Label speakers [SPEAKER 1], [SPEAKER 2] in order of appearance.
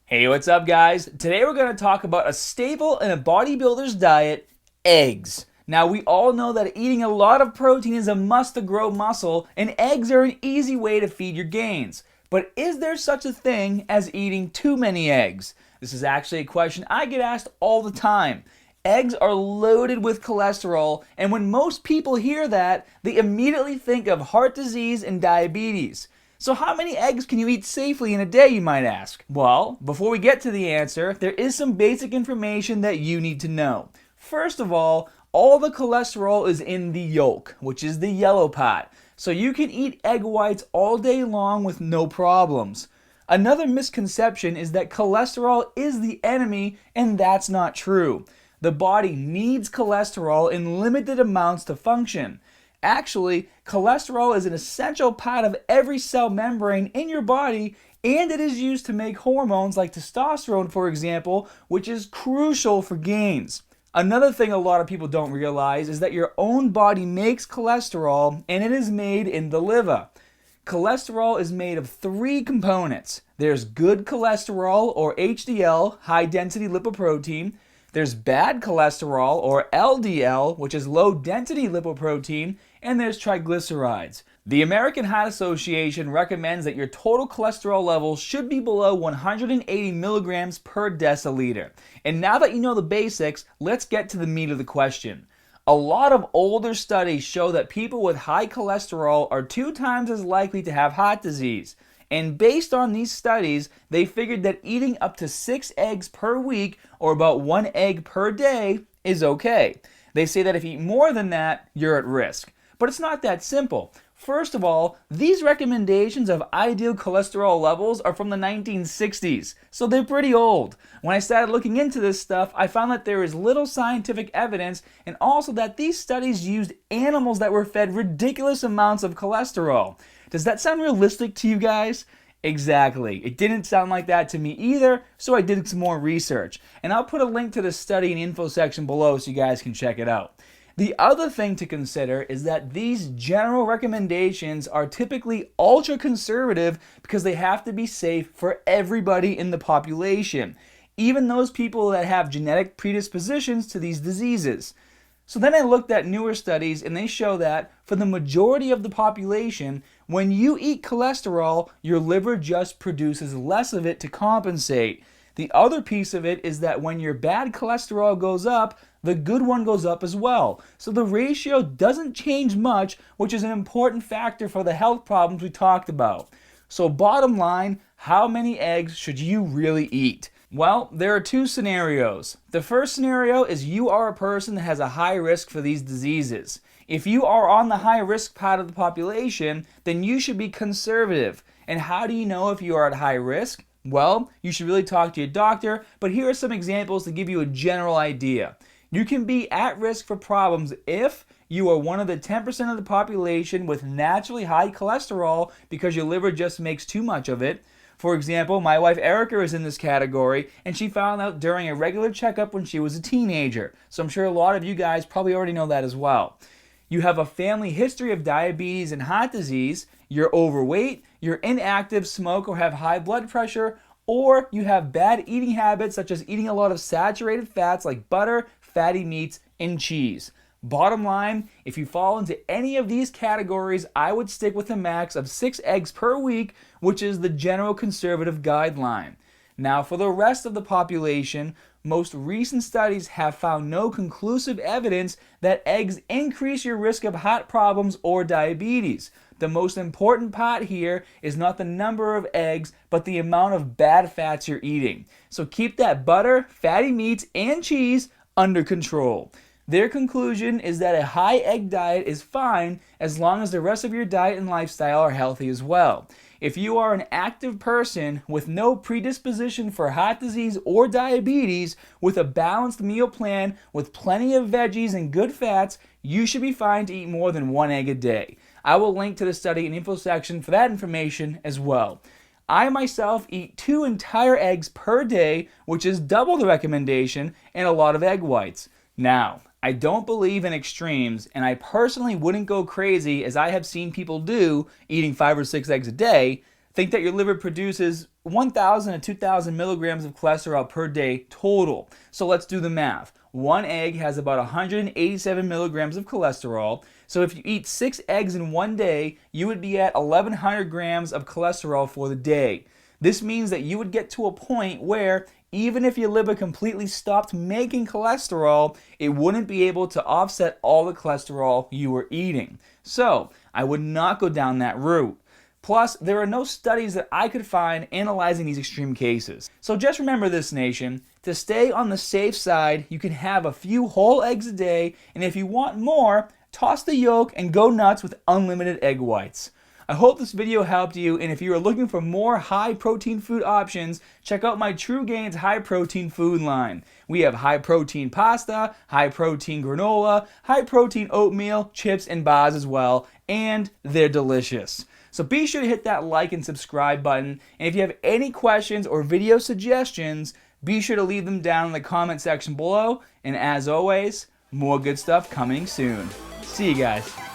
[SPEAKER 1] Hey, what's up, guys? Today we're going to talk about a staple in a bodybuilder's diet, eggs. Now, we all know that eating a lot of protein is a must to grow muscle, and eggs are an easy way to feed your gains. But is there such a thing as eating too many eggs? This is actually a question I get asked all the time. Eggs are loaded with cholesterol, and when most people hear that, they immediately think of heart disease and diabetes. So how many eggs can you eat safely in a day, you might ask? Well, before we get to the answer, there is some basic information that you need to know. First of all the cholesterol is in the yolk, which is the yellow part. So you can eat egg whites all day long with no problems. Another misconception is that cholesterol is the enemy, and that's not true. The body needs cholesterol in limited amounts to function. Actually, cholesterol is an essential part of every cell membrane in your body, and it is used to make hormones like testosterone, for example, which is crucial for gains. Another thing a lot of people don't realize is that your own body makes cholesterol, and it is made in the liver. Cholesterol is made of three components. There's good cholesterol, or HDL, high-density lipoprotein. There's bad cholesterol, or LDL, which is low-density lipoprotein, and there's triglycerides. The American Heart Association recommends that your total cholesterol level should be below 180 milligrams per deciliter. And now that you know the basics, let's get to the meat of the question. A lot of older studies show that people with high cholesterol are 2 times as likely to have heart disease. And based on these studies, they figured that eating up to 6 eggs per week, or about 1 egg per day, is okay. They say that if you eat more than that, you're at risk. But it's not that simple. First of all, these recommendations of ideal cholesterol levels are from the 1960s, so they're pretty old. When I started looking into this stuff, I found that there is little scientific evidence, and also that these studies used animals that were fed ridiculous amounts of cholesterol. Does that sound realistic to you guys? Exactly. It didn't sound like that to me either, so I did some more research. And I'll put a link to the study in the info section below so you guys can check it out. The other thing to consider is that these general recommendations are typically ultra conservative because they have to be safe for everybody in the population, even those people that have genetic predispositions to these diseases. So then I looked at newer studies, and they show that for the majority of the population, when you eat cholesterol, your liver just produces less of it to compensate. The other piece of it is that when your bad cholesterol goes up, the good one goes up as well. So the ratio doesn't change much, which is an important factor for the health problems we talked about. So bottom line, how many eggs should you really eat? Well, there are 2 scenarios. The first scenario is you are a person that has a high risk for these diseases. If you are on the high risk part of the population, then you should be conservative. And how do you know if you are at high risk? Well, you should really talk to your doctor, but here are some examples to give you a general idea. You can be at risk for problems if you are one of the 10% of the population with naturally high cholesterol because your liver just makes too much of it. For example, my wife Erica is in this category, and she found out during a regular checkup when she was a teenager. So I'm sure a lot of you guys probably already know that as well. You have a family history of diabetes and heart disease, you're overweight, you're inactive, smoke, or have high blood pressure, or you have bad eating habits such as eating a lot of saturated fats like butter, fatty meats, and cheese. Bottom line, if you fall into any of these categories, I would stick with a max of 6 eggs per week, which is the general conservative guideline. Now, for the rest of the population, most recent studies have found no conclusive evidence that eggs increase your risk of heart problems or diabetes. The most important part here is not the number of eggs, but the amount of bad fats you're eating. So keep that butter, fatty meats, and cheese under control. Their conclusion is that a high egg diet is fine as long as the rest of your diet and lifestyle are healthy as well. If you are an active person with no predisposition for heart disease or diabetes, with a balanced meal plan with plenty of veggies and good fats, you should be fine to eat more than 1 egg a day. I will link to the study in the info section for that information as well. I myself eat 2 entire eggs per day, which is double the recommendation, and a lot of egg whites. Now, I don't believe in extremes, and I personally wouldn't go crazy as I have seen people do, eating 5 or 6 eggs a day. think that your liver produces 1,000 to 2,000 milligrams of cholesterol per day total. So let's do the math. One egg has about 187 milligrams of cholesterol. So if you eat 6 eggs in one day, you would be at 1,100 grams of cholesterol for the day. This means that you would get to a point where even if your liver completely stopped making cholesterol, it wouldn't be able to offset all the cholesterol you were eating. So I would not go down that route. Plus, there are no studies that I could find analyzing these extreme cases. So just remember this, nation. To stay on the safe side, you can have a few whole eggs a day, and if you want more, toss the yolk and go nuts with unlimited egg whites. I hope this video helped you, and if you are looking for more high-protein food options, check out my True Gains high-protein food line. We have high-protein pasta, high-protein granola, high-protein oatmeal, chips, and bars as well, and they're delicious. So be sure to hit that like and subscribe button, and if you have any questions or video suggestions, be sure to leave them down in the comment section below, and as always, more good stuff coming soon. See you guys.